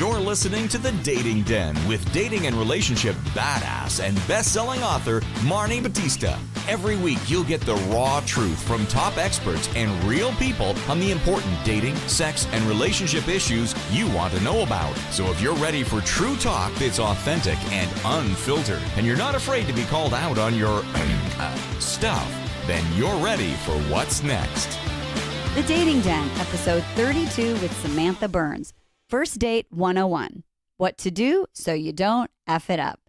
You're listening to The Dating Den with dating and relationship badass and best-selling author Marni Batista. Every week, you'll get the raw truth from top experts and real people on the important dating, sex, and relationship issues you want to know about. So if you're ready for true talk that's authentic and unfiltered, and you're not afraid to be called out on your stuff, then you're ready for what's next. The Dating Den, episode 32 with Samantha Burns. First Date 101. What to do so you don't F it up.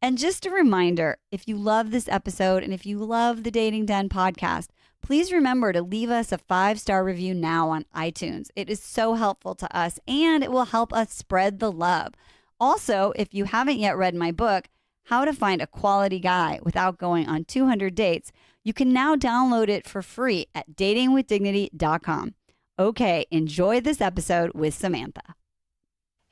And just a reminder, if you love this episode and if you love the Dating Den podcast, please remember to leave us a 5-star review now on iTunes. It is so helpful to us and it will help us spread the love. Also, if you haven't yet read my book, How to Find a Quality Guy Without Going on 200 Dates, you can now download it for free at datingwithdignity.com. Okay, enjoy this episode with Samantha.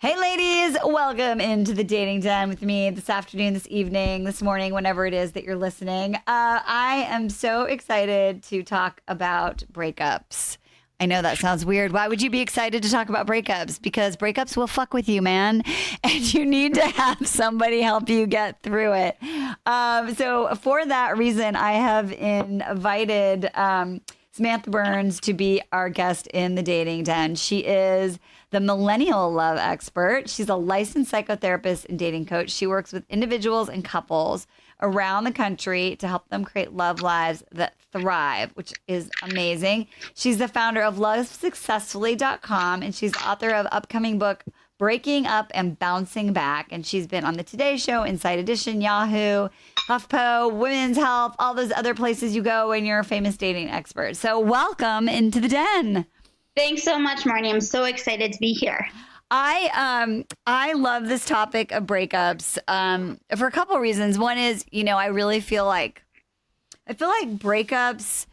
Hey ladies, welcome into the Dating Den with me this afternoon, this evening, this morning, whenever it is that you're listening. I am so excited to talk about breakups. I know that sounds weird. Why would you be excited to talk about breakups? Because breakups will fuck with you, man. And you need to have somebody help you get through it. So for that reason, I have invited Samantha Burns to be our guest in the Dating Den. She is the millennial love expert. She's a licensed psychotherapist and dating coach. She works with individuals and couples around the country to help them create love lives that thrive, which is amazing. She's the founder of lovesuccessfully.com, and she's the author of upcoming book, Breaking Up and Bouncing Back. And she's been on the Today Show, Inside Edition, Yahoo, HuffPo, Women's Health, all those other places you go when you're a famous dating expert. So welcome into the den. Thanks so much, Marni. I'm so excited to be here. I love this topic of breakups for a couple of reasons. One is, I really feel like breakups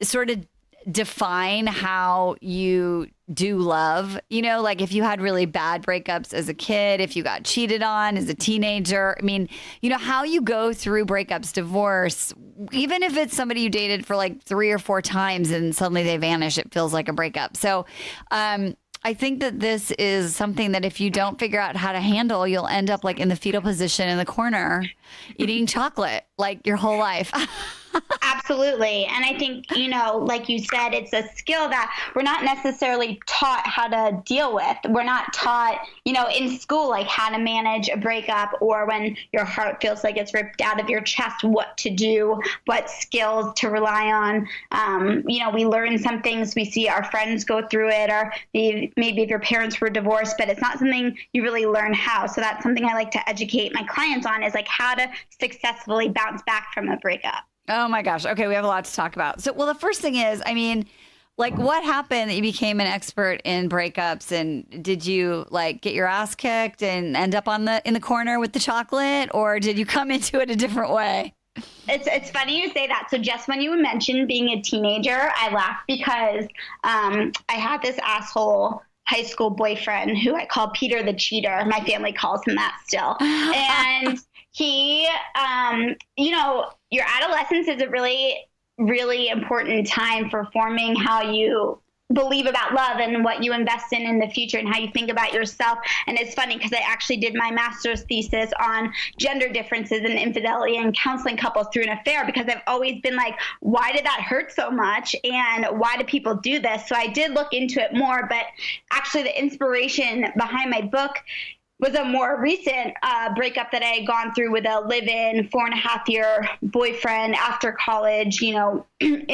sort of define how you do love. Like if you had really bad breakups as a kid, if you got cheated on as a teenager, how you go through breakups, divorce, even if it's somebody you dated for like 3 or 4 times and suddenly they vanish, it feels like a breakup. So, I think that this is something that if you don't figure out how to handle, you'll end up like in the fetal position in the corner eating chocolate like your whole life. Absolutely. And I think, like you said, it's a skill that we're not necessarily taught how to deal with. We're not taught, in school, like how to manage a breakup, or when your heart feels like it's ripped out of your chest, what to do, what skills to rely on. We learn some things, we see our friends go through it, or maybe if your parents were divorced, but it's not something you really learn how. So that's something I like to educate my clients on, is like how to successfully bounce back from a breakup. Oh my gosh. Okay. We have a lot to talk about. So, the first thing is, what happened that you became an expert in breakups, and did you get your ass kicked and end up in the corner with the chocolate, or did you come into it a different way? It's funny you say that. So just when you mentioned being a teenager, I laughed because I had this asshole high school boyfriend who I call Peter the Cheater. My family calls him that still. And he, your adolescence is a really, really important time for forming how you believe about love and what you invest in the future and how you think about yourself. And it's funny because I actually did my master's thesis on gender differences and infidelity and counseling couples through an affair, because I've always been like, why did that hurt so much? And why do people do this? So I did look into it more, but actually the inspiration behind my book was a more recent breakup that I had gone through with a live-in 4.5-year boyfriend after college, in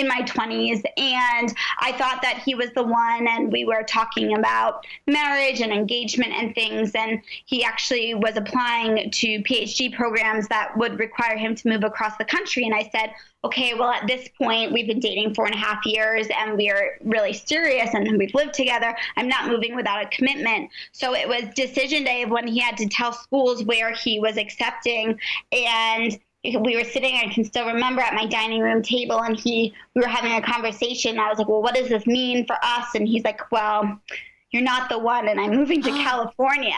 my 20s. And I thought that he was the one, and we were talking about marriage and engagement and things. And he actually was applying to PhD programs that would require him to move across the country. And I said, okay, well, at this point, we've been dating 4.5 years and we're really serious and we've lived together. I'm not moving without a commitment. So it was decision day of when he had to tell schools where he was accepting. And we were sitting, I can still remember, at my dining room table, and we were having a conversation. I was like, well, what does this mean for us? And he's like, well, you're not the one, and I'm moving to California.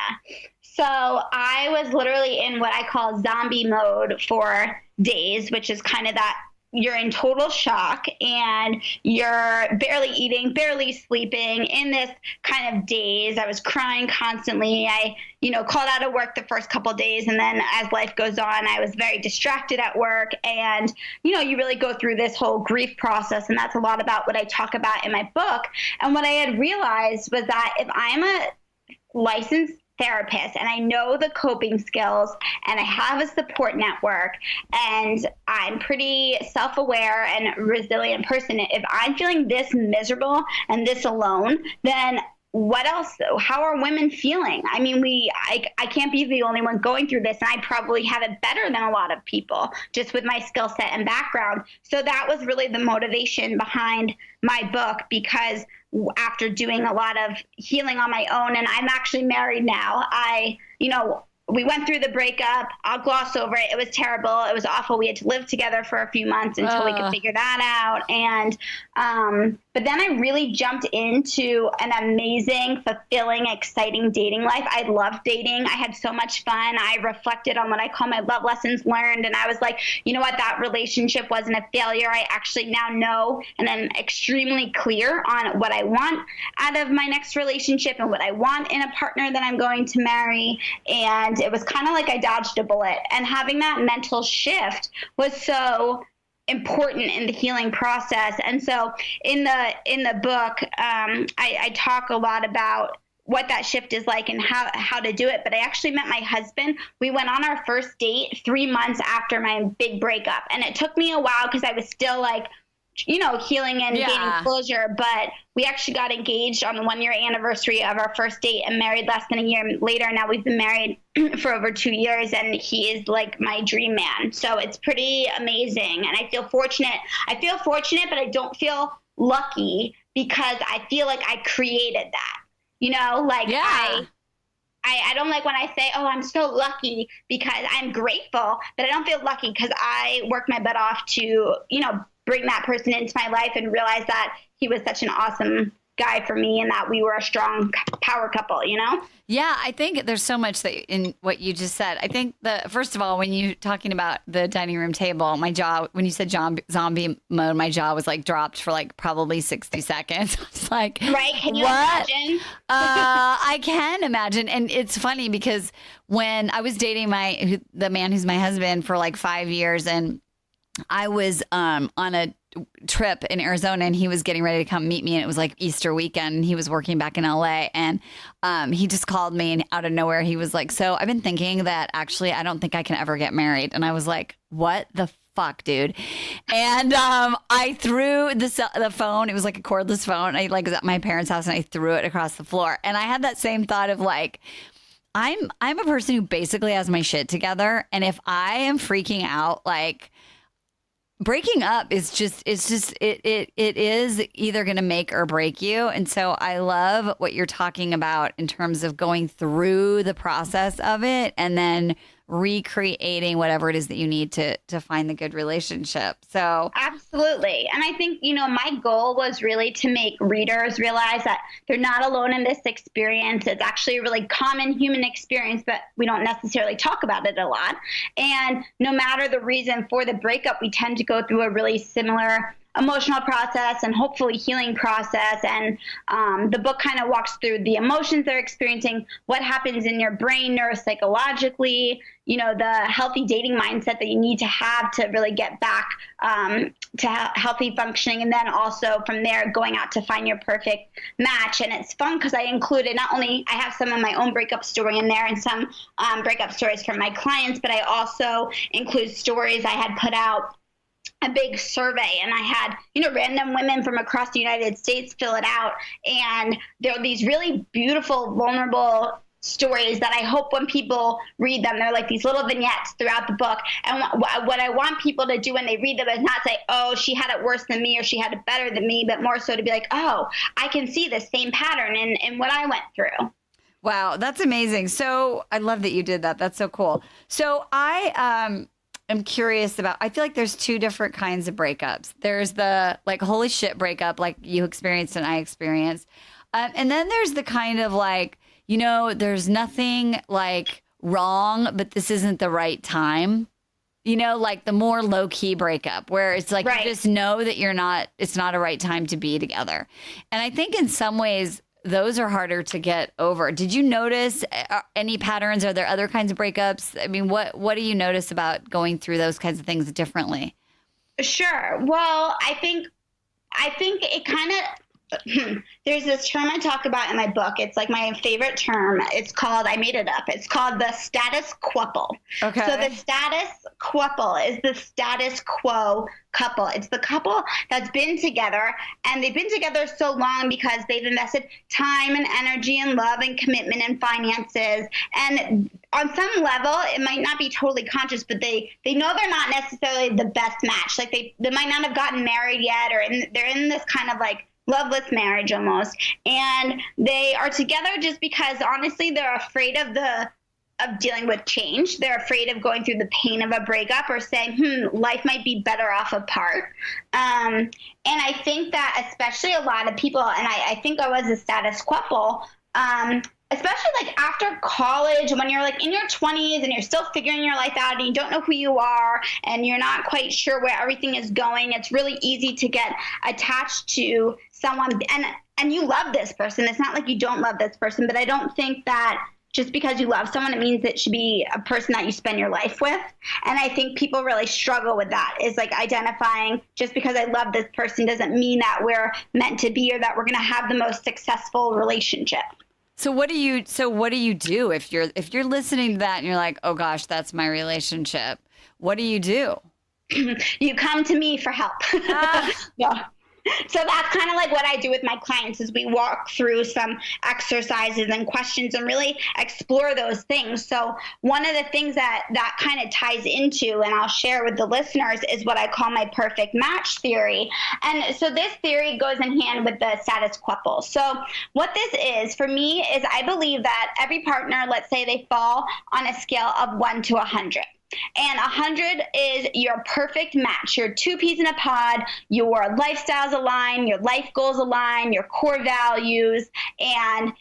So I was literally in what I call zombie mode for days, which is kind of that you're in total shock and you're barely eating, barely sleeping, in this kind of daze. I was crying constantly. I, called out of work the first couple of days. And then as life goes on, I was very distracted at work. And, you really go through this whole grief process. And that's a lot about what I talk about in my book. And what I had realized was that if I'm a licensed therapist and I know the coping skills and I have a support network and I'm pretty self-aware and resilient person, if I'm feeling this miserable and this alone, then what else? How are women feeling? I mean, I can't be the only one going through this, and I probably have it better than a lot of people just with my skill set and background. So that was really the motivation behind my book, because after doing a lot of healing on my own, and I'm actually married now, we went through the breakup. I'll gloss over it. It was terrible. It was awful. We had to live together for a few months until we could figure that out. And but then I really jumped into an amazing, fulfilling, exciting dating life. I loved dating. I had so much fun. I reflected on what I call my love lessons learned. And I was like, you know what? That relationship wasn't a failure. I actually now know and I'm extremely clear on what I want out of my next relationship and what I want in a partner that I'm going to marry. And it was kind of like I dodged a bullet. And having that mental shift was so important in the healing process. And so in the book, I talk a lot about what that shift is like and how to do it. But I actually met my husband. We went on our first date 3 months after my big breakup. And it took me a while because I was still like, healing and gaining closure. But we actually got engaged on the 1-year anniversary of our first date and married less than a year later. Now we've been married for over 2 years, and he is like my dream man. So it's pretty amazing. And I feel fortunate. But I don't feel lucky because I feel like I created that, I don't like when I say, oh, I'm so lucky, because I'm grateful, but I don't feel lucky because I worked my butt off to, bring that person into my life and realize that he was such an awesome guy for me and that we were a strong power couple, Yeah, I think there's so much that in what you just said. I think first of all, when you talking about the dining room table, my jaw, when you said zombie mode, my jaw was like dropped for like probably 60 seconds. It's like, right? Can you what? imagine? I can imagine. And it's funny because when I was dating the man who's my husband for like 5 years, and I was on a trip in Arizona, and he was getting ready to come meet me, and it was like Easter weekend, and he was working back in LA, and he just called me, and out of nowhere he was like, so I've been thinking that actually I don't think I can ever get married. And I was like, what the fuck, dude? And I threw the phone. It was like a cordless phone. I was at my parents' house, and I threw it across the floor. And I had that same thought of like, I'm a person who basically has my shit together, and if I am freaking out, like, breaking up is it is either going to make or break you. And so I love what you're talking about in terms of going through the process of it and then recreating whatever it is that you need to find the good relationship. So absolutely. And I think, my goal was really to make readers realize that they're not alone in this experience. It's actually a really common human experience, but we don't necessarily talk about it a lot. And no matter the reason for the breakup, we tend to go through a really similar emotional process and hopefully healing process. And the book kind of walks through the emotions they're experiencing, what happens in your brain neuropsychologically, the healthy dating mindset that you need to have to really get back to healthy functioning. And then also from there, going out to find your perfect match. And it's fun because I included not only I have some of my own breakup story in there and some breakup stories from my clients, but I also include stories I had put out a big survey, and I had, random women from across the United States fill it out. And there are these really beautiful, vulnerable stories that I hope when people read them, they're like these little vignettes throughout the book. And what I want people to do when they read them is not say, oh, she had it worse than me or she had it better than me, but more so to be like, oh, I can see the same pattern in what I went through. Wow, that's amazing. So I love that you did that. That's so cool. So I'm curious about, I feel like there's two different kinds of breakups. There's the like, holy shit breakup, like you experienced and I experienced. And then there's the kind of like, there's nothing like wrong, but this isn't the right time. like the more low key breakup where it's like Right. you just know that it's not a right time to be together. And I think in some ways those are harder to get over. Did you notice any patterns? Are there other kinds of breakups? I mean, what do you notice about going through those kinds of things differently? Sure. Well, I think it kind of there's this term I talk about in my book. It's like my favorite term. It's called, I made it up. It's called the Status Quo-ple. Okay. So the Status Quo-ple is the status quo couple. It's the couple that's been together, and they've been together so long because they've invested time and energy and love and commitment and finances. And on some level, it might not be totally conscious, but they know they're not necessarily the best match. Like they might not have gotten married yet, or they're in this kind of like loveless marriage almost, and they are together just because honestly they're afraid of dealing with change. They're afraid of going through the pain of a breakup or saying, life might be better off apart. And I think that especially a lot of people, and I think I was a status quo-ple, especially like after college, when you're like in your 20s and you're still figuring your life out and you don't know who you are and you're not quite sure where everything is going, it's really easy to get attached to someone and you love this person. It's not like you don't love this person, but I don't think that just because you love someone, it means it should be a person that you spend your life with. And I think people really struggle with that, is like identifying just because I love this person doesn't mean that we're meant to be or that we're going to have the most successful relationship. So what do you do if you're listening to that and you're like, oh gosh, that's my relationship? What do you do? You come to me for help. Yeah. So that's kind of like what I do with my clients is we walk through some exercises and questions and really explore those things. So one of the things that kind of ties into, and I'll share with the listeners, is what I call my perfect match theory. And so this theory goes in hand with the status quo-ple. So what this is for me is I believe that every partner, let's say they fall on a scale of 1 to 100. And 100 is your perfect match. You're two peas in a pod. Your lifestyles align, your life goals align, your core values. And,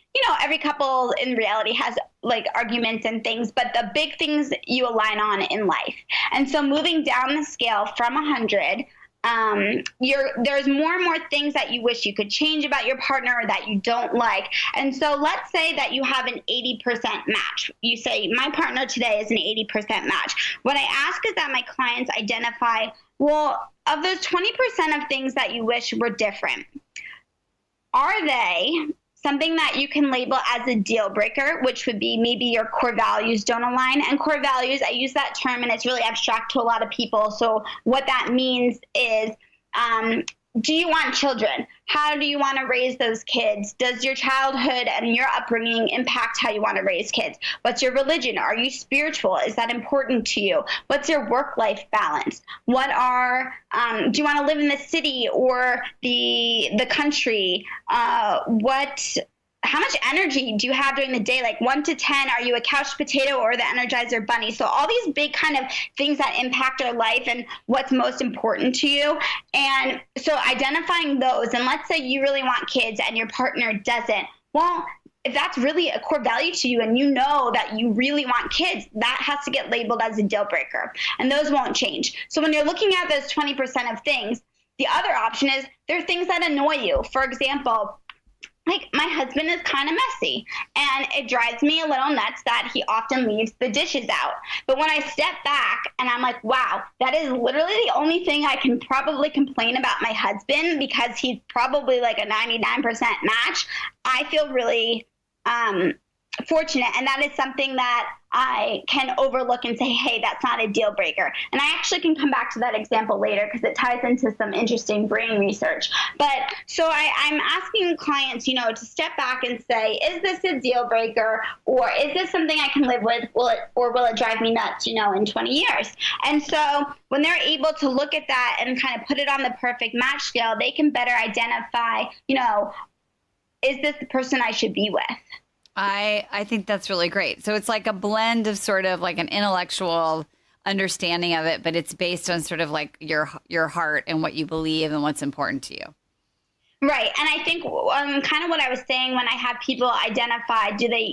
every couple in reality has like arguments and things, but the big things you align on in life. And so moving down the scale from 100, there's more and more things that you wish you could change about your partner or that you don't like. And so let's say that you have an 80% match. You say, my partner today is an 80% match. What I ask is that my clients identify, well, of those 20% of things that you wish were different, are they something that you can label as a deal breaker, which would be maybe your core values don't align? And core values, I use that term and it's really abstract to a lot of people. So what that means is, do you want children? How do you want to raise those kids? Does your childhood and your upbringing impact how you want to raise kids? What's your religion? Are you spiritual? Is that important to you? What's your work-life balance? Do you want to live in the city or the country? How much energy do you have during the day? Like 1 to 10, are you a couch potato or the Energizer bunny? So all these big kind of things that impact our life and what's most important to you. And so identifying those, and let's say you really want kids and your partner doesn't. Well, if that's really a core value to you and you know that you really want kids, that has to get labeled as a deal breaker. And those won't change. So when you're looking at those 20% of things, the other option is there are things that annoy you. For example, like my husband is kind of messy and it drives me a little nuts that he often leaves the dishes out. But when I step back and I'm like, wow, that is literally the only thing I can probably complain about my husband because he's probably like a 99% match, I feel really fortunate. And that is something that I can overlook and say, hey, that's not a deal breaker. And I actually can come back to that example later because it ties into some interesting brain research. But so I'm asking clients, to step back and say, is this a deal breaker or is this something I can live with? Will it drive me nuts, in 20 years? And so when they're able to look at that and kind of put it on the perfect match scale, they can better identify, is this the person I should be with? I think that's really great. So it's like a blend of sort of like an intellectual understanding of it, but it's based on sort of like your heart and what you believe and what's important to you. Right. And I think kind of what I was saying when I have people identify,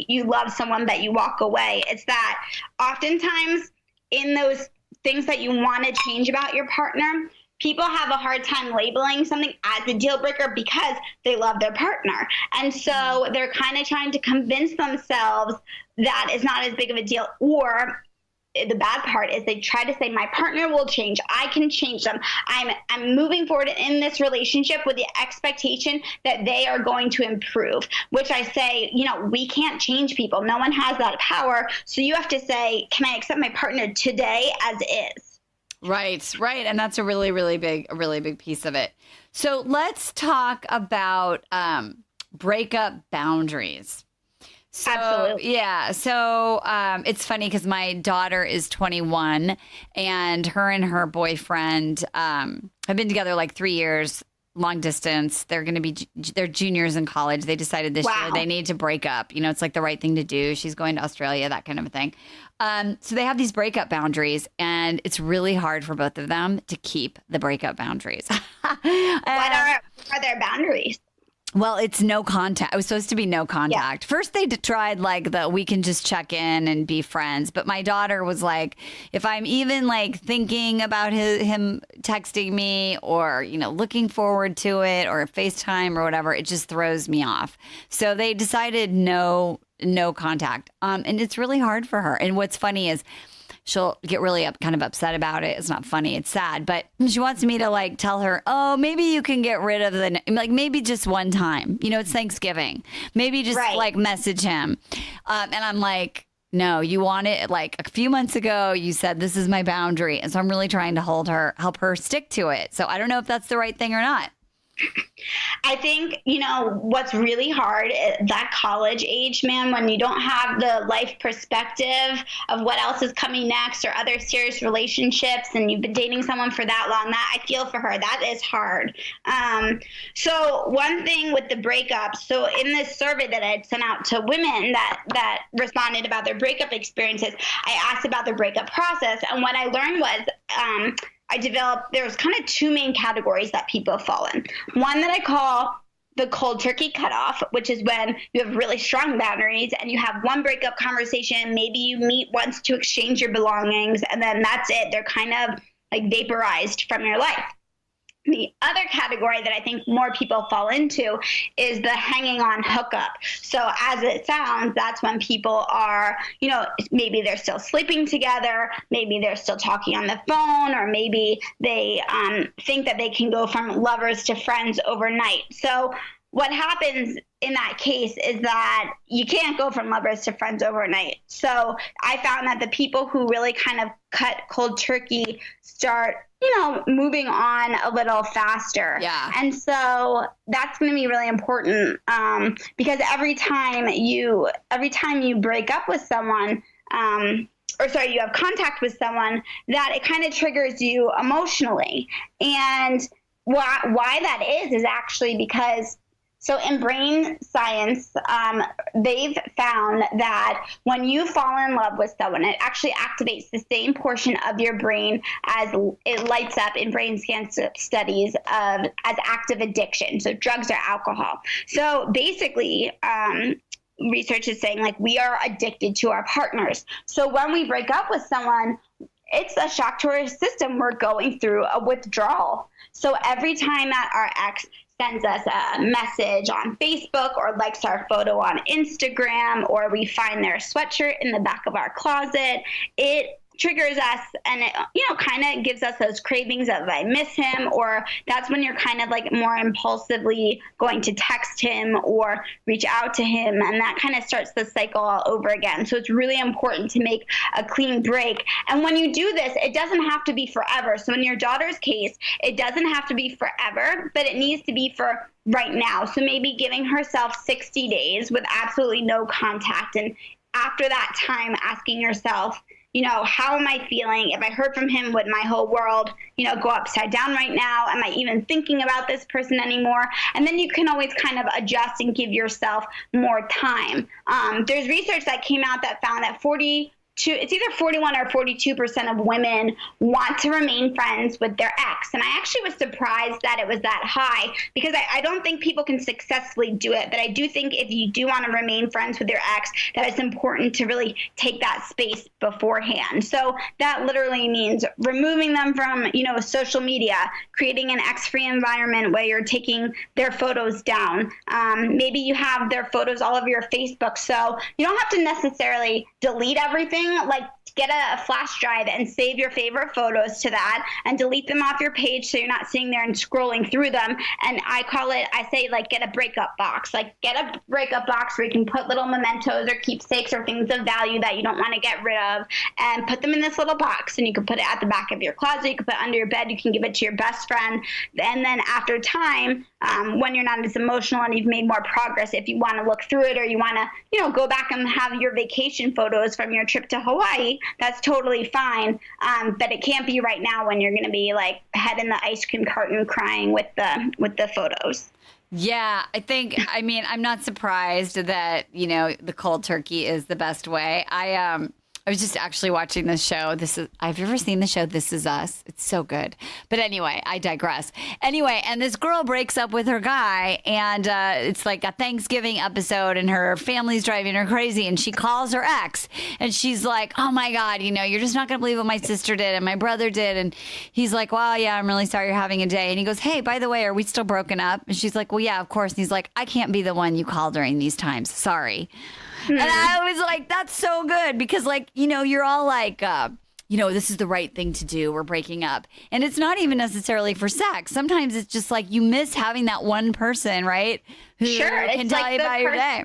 you love someone that you walk away, it's that oftentimes in those things that you want to change about your partner, people have a hard time labeling something as a deal breaker because they love their partner. And so they're kind of trying to convince themselves that it's not as big of a deal. Or the bad part is they try to say, my partner will change. I can change them. I'm moving forward in this relationship with the expectation that they are going to improve, which I say, we can't change people. No one has that power. So you have to say, can I accept my partner today as is? Right. And that's a really big piece of it. So let's talk about breakup boundaries. So, Absolutely. Yeah. So it's funny because my daughter is 21 and her boyfriend have been together like 3 years, long distance. They're juniors in college. They decided this year they need to break up. It's like the right thing to do. She's going to Australia, that kind of a thing. So they have these breakup boundaries, and it's really hard for both of them to keep the breakup boundaries. What are their boundaries? Well, it's no contact. It was supposed to be no contact. Yeah. First, they tried we can just check in and be friends. But my daughter was like, if I'm even thinking about him texting me or, looking forward to it or FaceTime or whatever, it just throws me off. So they decided no contact. And it's really hard for her. And what's funny is she'll get really kind of upset about it. It's not funny. It's sad. But she wants me to tell her, oh, maybe you can get rid of maybe just one time. It's Thanksgiving. Maybe just message him. And I'm like, no, you want it. A few months ago, you said this is my boundary. And so I'm really trying to help her stick to it. So I don't know if that's the right thing or not. I think, what's really hard is that college age, man, when you don't have the life perspective of what else is coming next or other serious relationships, and you've been dating someone for that long, that I feel for her. That is hard. So one thing with the breakup, so in this survey that I had sent out to women that responded about their breakup experiences, I asked about the breakup process. And what I learned was, there's kind of two main categories that people fall in. One that I call the cold turkey cutoff, which is when you have really strong boundaries and you have one breakup conversation. Maybe you meet once to exchange your belongings, and then that's it. They're kind of vaporized from your life. The other category that I think more people fall into is the hanging on hookup. So as it sounds, that's when people are, maybe they're still sleeping together, maybe they're still talking on the phone, or maybe they think that they can go from lovers to friends overnight. So what happens in that case is that you can't go from lovers to friends overnight. So I found that the people who really kind of cut cold turkey start moving on a little faster. Yeah. And so that's going to be really important because every time you break up with someone, you have contact with someone, that it kind of triggers you emotionally. And why that is actually because so in brain science, they've found that when you fall in love with someone, it actually activates the same portion of your brain as it lights up in brain scan studies as active addiction, so drugs or alcohol. So basically, research is saying we are addicted to our partners. So when we break up with someone, it's a shock to our system. We're going through a withdrawal. So every time that our ex sends us a message on Facebook or likes our photo on Instagram, or we find their sweatshirt in the back of our closet, it triggers us, and it kind of gives us those cravings of I miss him, or that's when you're kind of more impulsively going to text him or reach out to him, and that kind of starts the cycle all over again. So it's really important to make a clean break. And when you do this, it doesn't have to be forever. So in your daughter's case, it doesn't have to be forever, but it needs to be for right now. So maybe giving herself 60 days with absolutely no contact, and after that time asking yourself, how am I feeling? If I heard from him, would my whole world, go upside down right now? Am I even thinking about this person anymore? And then you can always kind of adjust and give yourself more time. There's research that came out that found that 40 it's either 41 or 42% of women want to remain friends with their ex. And I actually was surprised that it was that high, because I don't think people can successfully do it. But I do think if you do want to remain friends with your ex, that it's important to really take that space beforehand. So that literally means removing them from, social media, creating an ex-free environment where you're taking their photos down. Maybe you have their photos all over your Facebook. So you don't have to necessarily delete everything. Like, get a flash drive and save your favorite photos to that and delete them off your page so you're not sitting there and scrolling through them. And I say get a breakup box. Like, get a breakup box where you can put little mementos or keepsakes or things of value that you don't want to get rid of, and put them in this little box. And you can put it at the back of your closet. You can put it under your bed. You can give it to your best friend. And then after time, when you're not as emotional and you've made more progress, if you want to look through it, or you want to, go back and have your vacation photos from your trip to Hawaii, that's totally fine. But it can't be right now when you're going to be head in the ice cream carton crying with the photos. Yeah, I'm not surprised that, the cold turkey is the best way. I was just actually watching this show. Have you ever seen the show This Is Us? It's so good. But anyway, I digress. Anyway, and this girl breaks up with her guy, and it's like a Thanksgiving episode, and her family's driving her crazy, and she calls her ex, and she's like, oh my God, you're just not going to believe what my sister did and my brother did. And he's like, well, yeah, I'm really sorry you're having a day. And he goes, hey, by the way, are we still broken up? And she's like, well, yeah, of course. And he's like, I can't be the one you call during these times. Sorry. And I was like, that's so good, because you're all like, this is the right thing to do. We're breaking up. And it's not even necessarily for sex. Sometimes it's just you miss having that one person, right? Who can tell you about your day.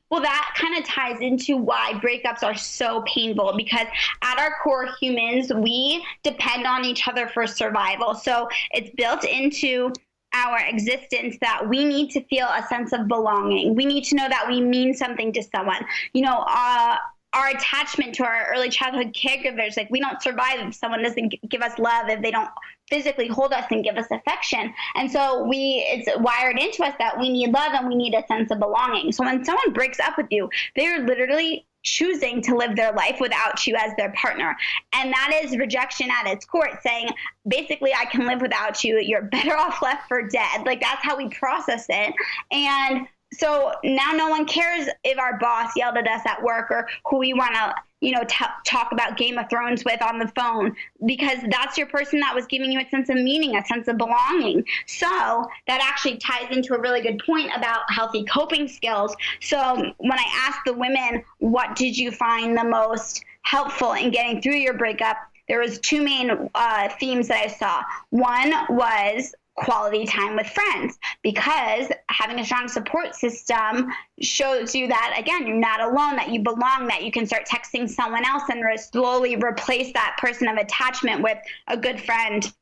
Well, that kind of ties into why breakups are so painful, because at our core, humans, we depend on each other for survival. So it's built into our existence that we need to feel a sense of belonging. We need to know that we mean something to someone. Our attachment to our early childhood caregivers, we don't survive if someone doesn't give us love, if they don't physically hold us and give us affection. And so it's wired into us that we need love and we need a sense of belonging. So when someone breaks up with you, they're literally choosing to live their life without you as their partner. And that is rejection at its core. It's saying, basically, I can live without you. You're better off left for dead. That's how we process it. And so now no one cares if our boss yelled at us at work, or who we want to, talk about Game of Thrones with on the phone, because that's your person that was giving you a sense of meaning, a sense of belonging. So that actually ties into a really good point about healthy coping skills. So when I asked the women, what did you find the most helpful in getting through your breakup, there was two main themes that I saw. One was quality time with friends, because having a strong support system shows you that, again, you're not alone, that you belong, that you can start texting someone else and slowly replace that person of attachment with a good friend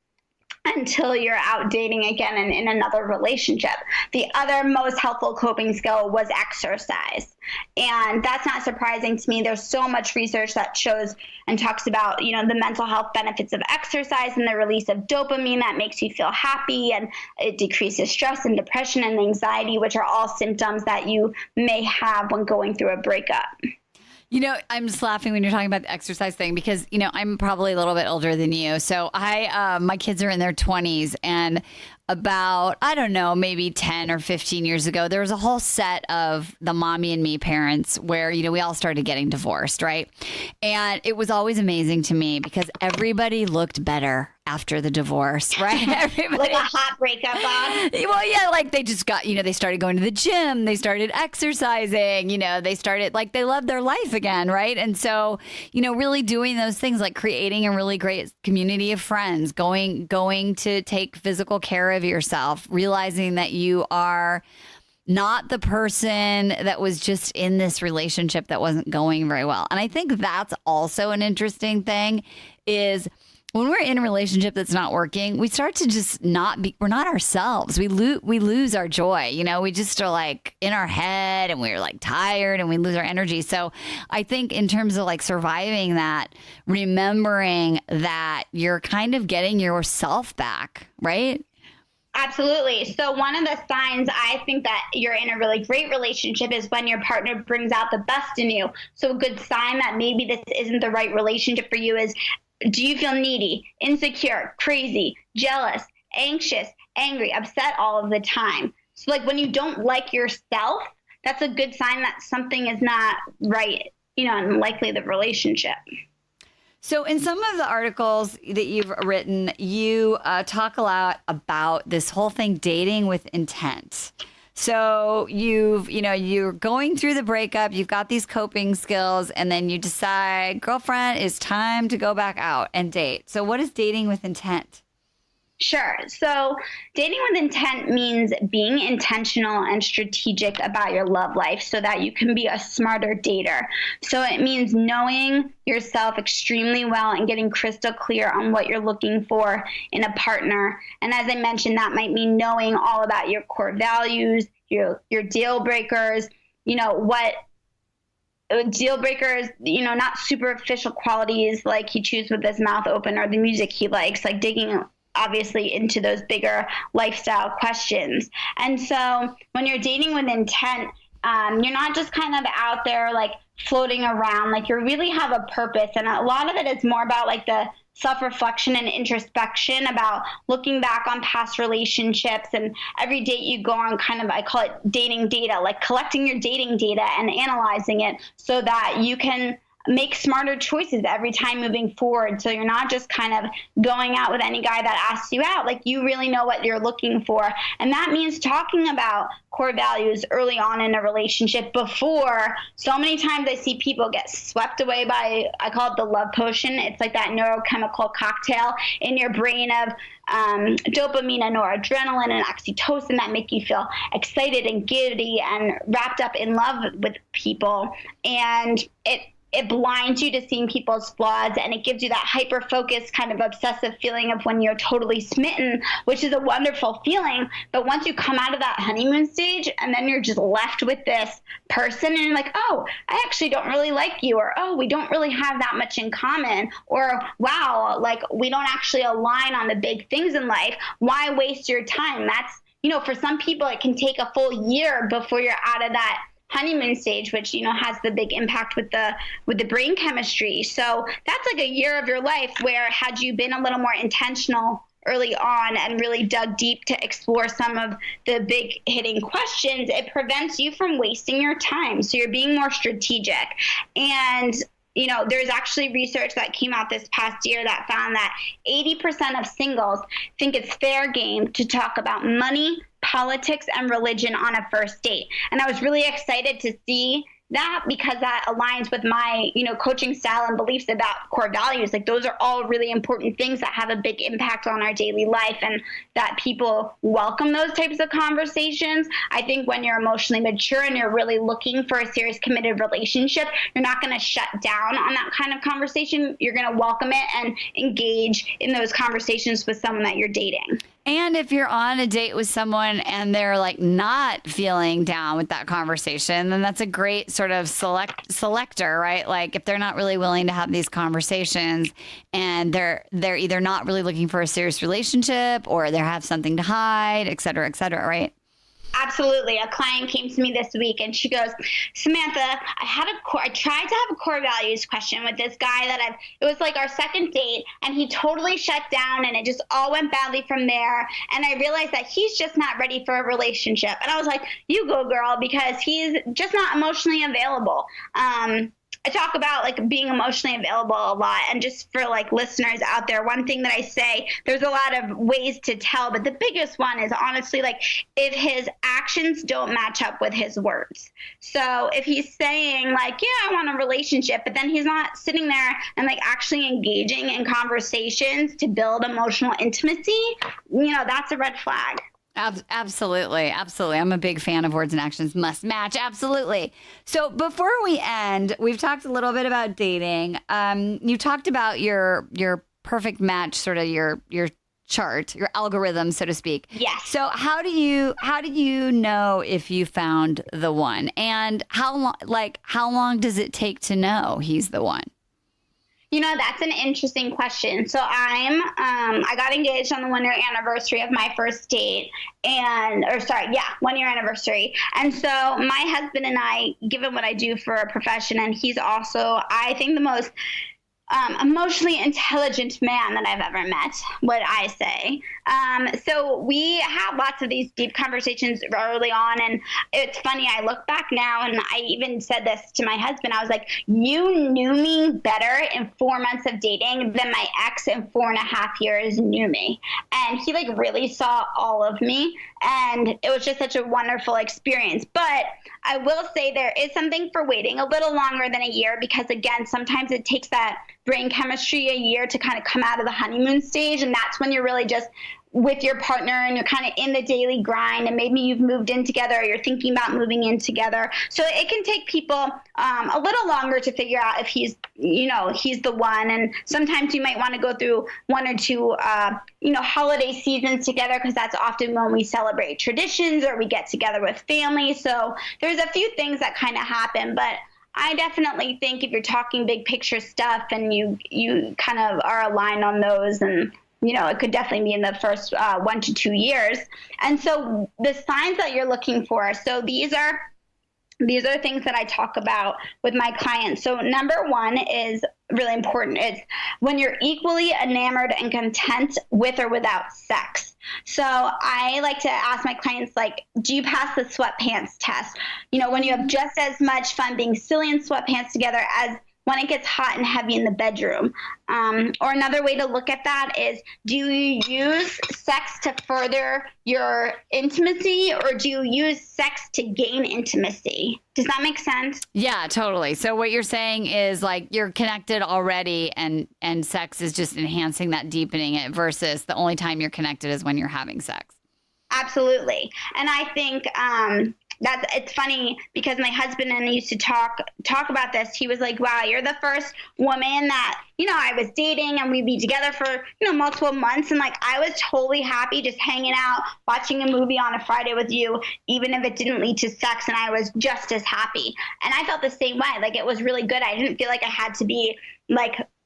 until you're out dating again and in another relationship. The other most helpful coping skill was exercise. And that's not surprising to me. There's so much research that shows and talks about, the mental health benefits of exercise and the release of dopamine that makes you feel happy, and it decreases stress and depression and anxiety, which are all symptoms that you may have when going through a breakup. I'm just laughing when you're talking about the exercise thing, because, I'm probably a little bit older than you. So my kids are in their 20s, and about, I don't know, maybe 10 or 15 years ago, there was a whole set of the mommy and me parents where, we all started getting divorced, right? And it was always amazing to me because everybody looked better after the divorce, right? Everybody, like a hot breakup on. Well, yeah, they just got, they started going to the gym, they started exercising, they started, they loved their life again, right? And so, really doing those things, like creating a really great community of friends, going to take physical care of yourself, realizing that you are not the person that was just in this relationship that wasn't going very well. And I think that's also an interesting thing, is when we're in a relationship that's not working, we start to just we're not ourselves. We lose our joy. We just are in our head, and we're tired, and we lose our energy. So I think in terms of surviving that, remembering that you're kind of getting yourself back, right? Absolutely. So one of the signs I think that you're in a really great relationship is when your partner brings out the best in you. So a good sign that maybe this isn't the right relationship for you is, do you feel needy, insecure, crazy, jealous, anxious, angry, upset all of the time? So like when you don't like yourself, that's a good sign that something is not right, and likely the relationship. So in some of the articles that you've written, you talk a lot about this whole thing, dating with intent. So you're going through the breakup, you've got these coping skills, and then you decide, girlfriend, it's time to go back out and date. So what is dating with intent? Sure. So dating with intent means being intentional and strategic about your love life so that you can be a smarter dater. So it means knowing yourself extremely well and getting crystal clear on what you're looking for in a partner. And as I mentioned, that might mean knowing all about your core values, your deal breakers, what deal breakers, not superficial qualities like he chews with his mouth open or the music he likes, like digging obviously into those bigger lifestyle questions. And so when you're dating with intent, you're not just kind of out there like floating around, like you really have a purpose. And a lot of it is more about like the self-reflection and introspection, about looking back on past relationships, and every date you go on, kind of, I call it dating data, like collecting your dating data and analyzing it so that you can make smarter choices every time moving forward. So you're not just kind of going out with any guy that asks you out, like you really know what you're looking for. And that means talking about core values early on in a relationship before. So many times I see people get swept away by, I call it the love potion. It's like that neurochemical cocktail in your brain of dopamine and noradrenaline and oxytocin that make you feel excited and giddy and wrapped up in love with people. And it blinds you to seeing people's flaws, and it gives you that hyper-focused kind of obsessive feeling of when you're totally smitten, which is a wonderful feeling. But once you come out of that honeymoon stage and then you're just left with this person and you're like, oh, I actually don't really like you, or oh, we don't really have that much in common, or wow, like we don't actually align on the big things in life. Why waste your time? That's, for some people it can take a full year before you're out of that honeymoon stage, which has the big impact with the brain chemistry. So that's like a year of your life where, had you been a little more intentional early on and really dug deep to explore some of the big hitting questions, it prevents you from wasting your time. So you're being more strategic. And there's actually research that came out this past year that found that 80% of singles think it's fair game to talk about money, politics, and religion on a first date. And I was really excited to see that, because that aligns with my, coaching style and beliefs about core values. Like those are all really important things that have a big impact on our daily life, and that people welcome those types of conversations. I think when you're emotionally mature and you're really looking for a serious committed relationship, you're not going to shut down on that kind of conversation. You're going to welcome it and engage in those conversations with someone that you're dating. And if you're on a date with someone and they're like not feeling down with that conversation, then that's a great sort of selector, right? Like if they're not really willing to have these conversations and they're either not really looking for a serious relationship or they have something to hide, et cetera, right? Absolutely. A client came to me this week and she goes, Samantha, I tried to have a core values question with this guy it was like our second date, and he totally shut down and it just all went badly from there. And I realized that he's just not ready for a relationship. And I was like, you go, girl, because he's just not emotionally available. I talk about like being emotionally available a lot, and just for like listeners out there, one thing that I say, there's a lot of ways to tell, but the biggest one is honestly like if his actions don't match up with his words. So if he's saying like, yeah, I want a relationship, but then he's not sitting there and like actually engaging in conversations to build emotional intimacy, that's a red flag. Absolutely. I'm a big fan of words and actions must match. Absolutely. So before we end, we've talked a little bit about dating. You talked about your perfect match, sort of your chart, your algorithm, so to speak. Yes. So how do you know if you found the one, and how long does it take to know he's the one? That's an interesting question. So I got engaged on the 1 year anniversary of my first date 1 year anniversary. And so my husband and I, given what I do for a profession, and he's also, I think, the most emotionally intelligent man that I've ever met, would I say. So we had lots of these deep conversations early on. And it's funny, I look back now, and I even said this to my husband. I was like, you knew me better in 4 months of dating than my ex in 4.5 years knew me. And he really saw all of me. And it was just such a wonderful experience. But I will say there is something for waiting a little longer than a year, because again, sometimes it takes that brain chemistry a year to kind of come out of the honeymoon stage. And that's when you're really just with your partner and you're kind of in the daily grind, and maybe you've moved in together, or you're thinking about moving in together. So it can take people a little longer to figure out if he's the one. And sometimes you might want to go through 1 or 2, holiday seasons together, because that's often when we celebrate traditions or we get together with family. So there's a few things that kind of happen, but I definitely think if you're talking big picture stuff and you kind of are aligned on those, and it could definitely be in the first 1 to 2 years. And so the signs that you're looking for, so these are things that I talk about with my clients. So number 1 is really important. It's when you're equally enamored and content with or without sex. So I like to ask my clients, do you pass the sweatpants test? When you have just as much fun being silly in sweatpants together as when it gets hot and heavy in the bedroom. Or another way to look at that is, do you use sex to further your intimacy, or do you use sex to gain intimacy? Does that make sense? Yeah, totally. So what you're saying is you're connected already, and sex is just enhancing that, deepening it, versus the only time you're connected is when you're having sex. Absolutely. And I think it's funny, because my husband and I used to talk about this. He was like, wow, you're the first woman that, I was dating, and we'd be together for, multiple months. And I was totally happy just hanging out, watching a movie on a Friday with you, even if it didn't lead to sex. And I was just as happy. And I felt the same way. It was really good. I didn't feel like I had to be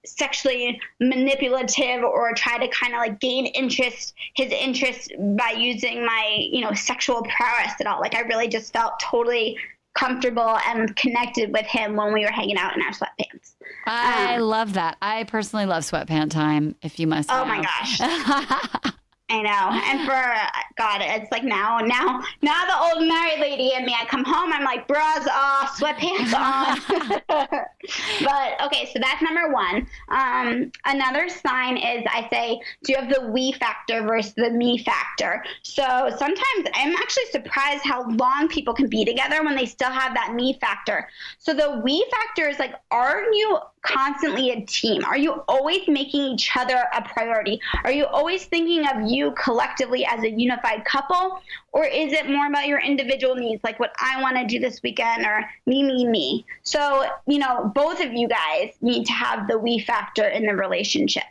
sexually manipulative or try to kind of gain his interest by using my, sexual prowess at all. I really just felt totally comfortable and connected with him when we were hanging out in our sweatpants. I love that. I personally love sweatpant time, if you must know. Oh my gosh. I know. And for God, it's now the old married lady in me, I come home, I'm like, bras off, sweatpants on. But okay, so that's number 1. Another sign is, I say, do you have the we factor versus the me factor? So sometimes I'm actually surprised how long people can be together when they still have that me factor. So the we factor is are you constantly a team? Are you always making each other a priority? Are you always thinking of you collectively as a unified couple? Or is it more about your individual needs, what I want to do this weekend, or me? So, both of you guys need to have the we factor in the relationship.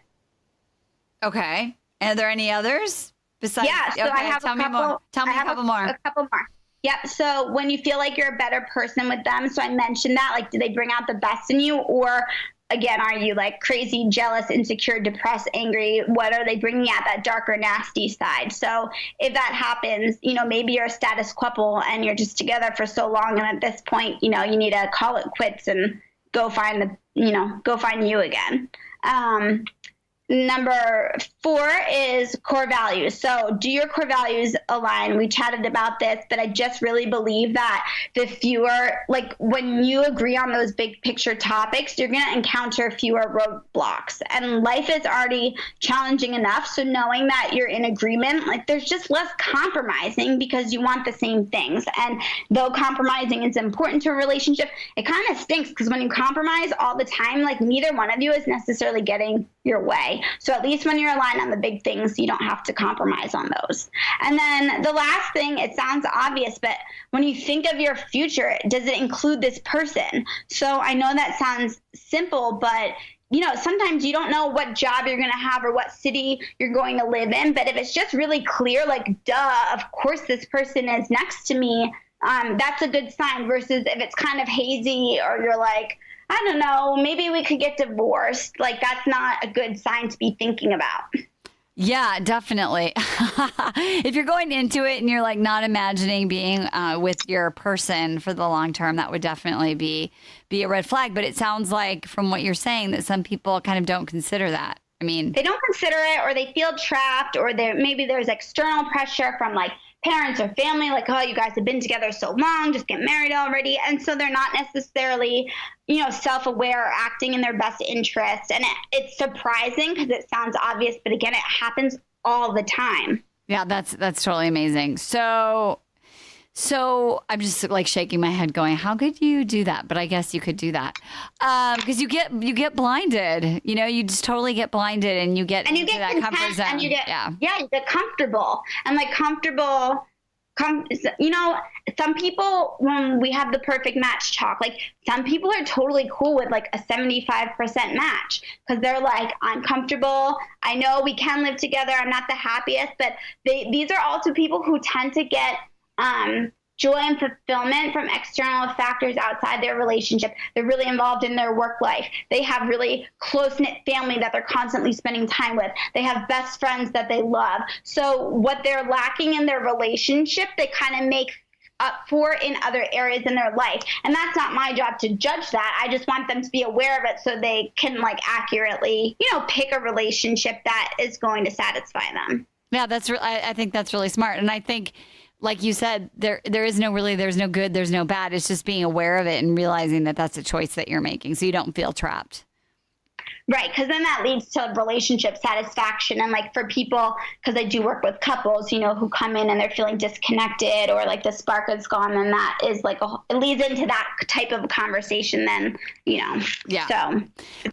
Okay. And are there any others besides? Yeah, so okay, I have tell me more. Tell me a couple more. A couple more. Yep. So when you feel like you're a better person with them, so I mentioned that, do they bring out the best in you? Or again, are you crazy, jealous, insecure, depressed, angry? What are they bringing out, that darker, nasty side? So if that happens, maybe you're a status quo-ple and you're just together for so long. And at this point, you need to call it quits and go find you again. Number 4 is core values. So do your core values align? We chatted about this, but I just really believe that the fewer, when you agree on those big picture topics, you're going to encounter fewer roadblocks. And life is already challenging enough. So knowing that you're in agreement, there's just less compromising, because you want the same things. And though compromising is important to a relationship, it kind of stinks, because when you compromise all the time, neither one of you is necessarily getting your way. So at least when you're aligned on the big things, you don't have to compromise on those. And then the last thing, it sounds obvious, but when you think of your future, does it include this person? So I know that sounds simple, but sometimes you don't know what job you're going to have or what city you're going to live in. But if it's just really clear, duh, of course this person is next to me, that's a good sign, versus if it's kind of hazy, or you're I don't know, maybe we could get divorced. Like, that's not a good sign to be thinking about. Yeah, definitely. If you're going into it and you're like not imagining being with your person for the long term, that would definitely be a red flag. But it sounds like from what you're saying that some people kind of don't consider that. I mean, they don't consider it, or they feel trapped, or maybe there's external pressure from like parents or family, like, oh, you guys have been together so long, just get married already. And so they're not necessarily, self-aware or acting in their best interest. And it's surprising because it sounds obvious, but again, it happens all the time. Yeah, that's totally amazing. So I'm just like shaking my head going, how could you do that? But I guess you could do that. Because you get blinded, you just totally get blinded and you get into that comfort zone. And you get comfortable and like comfortable. Some people, when we have the perfect match talk, like some people are totally cool with like a 75% match because they're like, I'm comfortable. I know we can live together. I'm not the happiest, but these are also people who tend to get joy and fulfillment from external factors outside their relationship. They're really involved in their work life. They have really close-knit family that they're constantly spending time with. They have best friends that they love. So what they're lacking in their relationship, they kind of make up for in other areas in their life. And that's not my job to judge that. I just want them to be aware of it so they can like accurately, pick a relationship that is going to satisfy them. Yeah, I think that's really smart. And I think, like you said, there's no good, there's no bad. It's just being aware of it and realizing that that's a choice that you're making so you don't feel trapped. Right, because then that leads to relationship satisfaction. And like for people, because I do work with couples, who come in and they're feeling disconnected or like the spark is gone, and that is like it leads into that type of conversation then, Yeah. So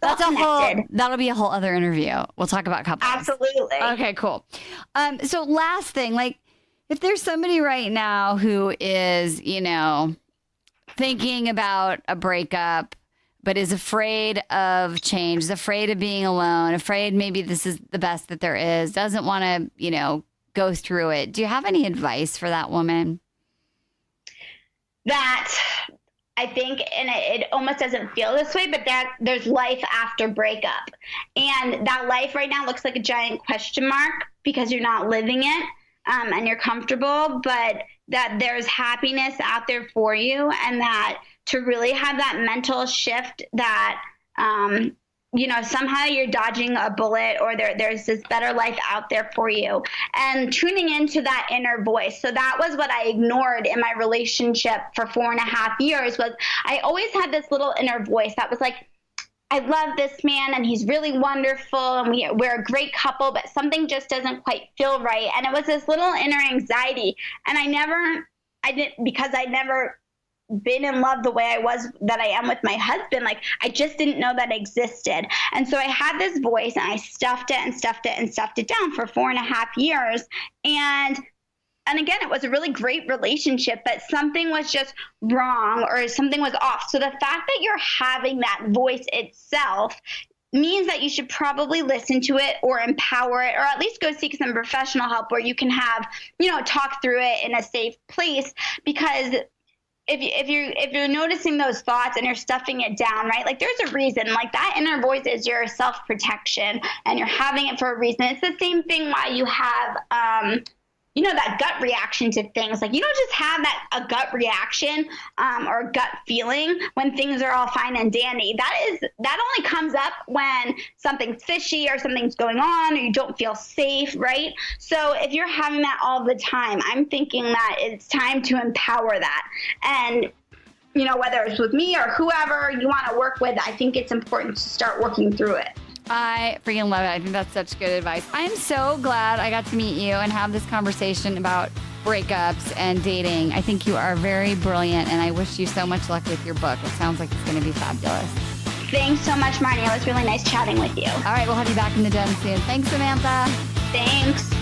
that'll be a whole other interview. We'll talk about couples. Absolutely. Okay, cool. So last thing, like if there's somebody right now who is, thinking about a breakup, but is afraid of change, is afraid of being alone, afraid maybe this is the best that there is, doesn't want to, go through it. Do you have any advice for that woman? That I think, and it almost doesn't feel this way, but that there's life after breakup. And that life right now looks like a giant question mark because you're not living it and you're comfortable, but that there's happiness out there for you, and that to really have that mental shift that, somehow you're dodging a bullet, or there's this better life out there for you, and tuning into that inner voice. So that was what I ignored in my relationship for 4.5 years. Was I always had this little inner voice that was like, I love this man and he's really wonderful and we're a great couple, but something just doesn't quite feel right. And it was this little inner anxiety. And because I'd never been in love the way that I am with my husband, like I just didn't know that existed. And so I had this voice and I stuffed it down for 4.5 years. And again, it was a really great relationship, but something was just wrong or something was off. So the fact that you're having that voice itself means that you should probably listen to it or empower it, or at least go seek some professional help where you can have, talk through it in a safe place. Because if you're noticing those thoughts and you're stuffing it down, right? Like there's a reason, like that inner voice is your self-protection and you're having it for a reason. It's the same thing why you have, that gut reaction to things. Like you don't just have a gut reaction or a gut feeling when things are all fine and dandy. That only comes up when something's fishy or something's going on or you don't feel safe, right? So if you're having that all the time, I'm thinking that it's time to empower that. And whether it's with me or whoever you want to work with, I think it's important to start working through it. I freaking love it. I think that's such good advice. I'm so glad I got to meet you and have this conversation about breakups and dating. I think you are very brilliant, and I wish you so much luck with your book. It sounds like it's going to be fabulous. Thanks so much, Marni. It was really nice chatting with you. All right, we'll have you back in the den soon. Thanks, Samantha. Thanks.